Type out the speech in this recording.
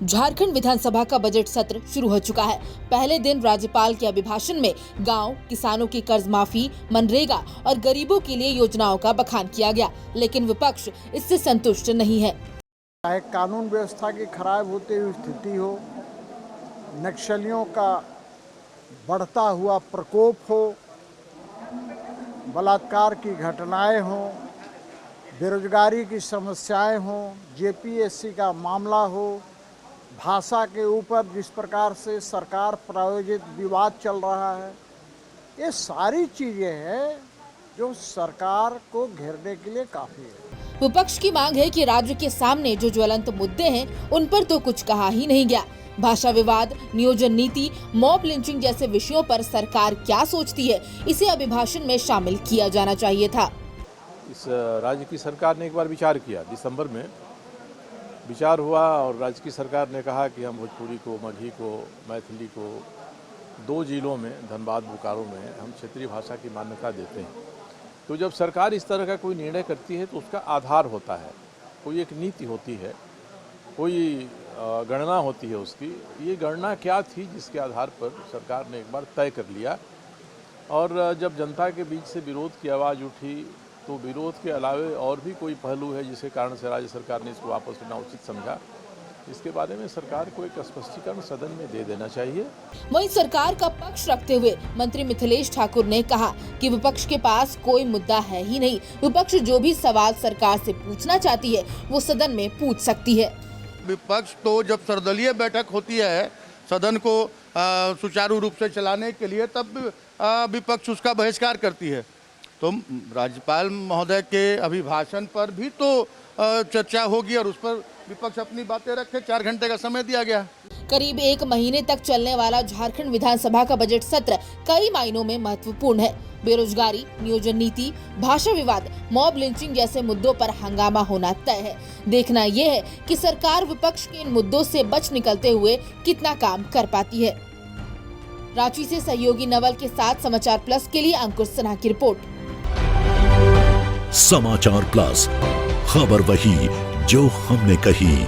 झारखंड विधानसभा का बजट सत्र शुरू हो चुका है। पहले दिन राज्यपाल के अभिभाषण में गांव, किसानों की कर्ज माफी, मनरेगा और गरीबों के लिए योजनाओं का बखान किया गया, लेकिन विपक्ष इससे संतुष्ट नहीं है। चाहे कानून व्यवस्था की खराब होती हुई स्थिति हो, नक्सलियों का बढ़ता हुआ प्रकोप हो, बलात्कार की घटनाएं हों, बेरोजगारी की समस्याएं हों, जेपीएससी का मामला हो, भाषा के ऊपर जिस प्रकार से सरकार प्रायोजित विवाद चल रहा है, ये सारी चीज़ें हैं जो सरकार को घेरने के लिए काफ़ी है। विपक्ष की मांग है कि राज्य के सामने जो ज्वलंत मुद्दे हैं, उन पर तो कुछ कहा ही नहीं गया। भाषा विवाद, नियोजन नीति, मॉब लिंचिंग जैसे विषयों पर सरकार क्या सोचती है, इसे अभिभाषण में शामिल किया जाना चाहिए था। इस राज्य की सरकार ने एक बार विचार किया, दिसंबर में विचार हुआ और राज्य की सरकार ने कहा कि हम भोजपुरी को, मगही को, मैथिली को 2 जिलों में, धनबाद, बोकारो में हम क्षेत्रीय भाषा की मान्यता देते हैं। तो जब सरकार इस तरह का कोई निर्णय करती है तो उसका आधार होता है, कोई एक नीति होती है, कोई गणना होती है उसकी। ये गणना क्या थी जिसके आधार पर सरकार ने एक बार तय कर लिया। और जब जनता के बीच से विरोध की आवाज़ उठी तो विरोध के अलावे और भी कोई पहलू है जिसके कारण से राज्य सरकार ने इसको वापस लेना उचित समझा। इसके बारे में सरकार को एक स्पष्टीकरण सदन में दे देना चाहिए। वहीं सरकार का पक्ष रखते हुए मंत्री मिथिलेश ठाकुर ने कहा कि विपक्ष के पास कोई मुद्दा है ही नहीं। विपक्ष जो भी सवाल सरकार से पूछना चाहती है वो सदन में पूछ सकती है। विपक्ष तो जब सर्वदलीय बैठक होती है सदन को सुचारू रूप से चलाने के लिए, तब विपक्ष उसका बहिष्कार करती है। तो राज्यपाल महोदय के अभिभाषण पर भी तो चर्चा होगी और उस पर विपक्ष अपनी बातें रखे। 4 घंटे का समय दिया गया। करीब 1 महीने तक चलने वाला झारखंड विधानसभा का बजट सत्र कई मायनों में महत्वपूर्ण है। बेरोजगारी, नियोजन नीति, भाषा विवाद, मॉब लिंचिंग जैसे मुद्दों पर हंगामा होना तय है। देखना यह है कि सरकार विपक्ष के इन मुद्दों से बच निकलते हुए कितना काम कर पाती है। रांची से सहयोगी नवल के साथ समाचार प्लस के लिए अंकुश सिन्हा की रिपोर्ट। समाचार प्लस, खबर वही जो हमने कही।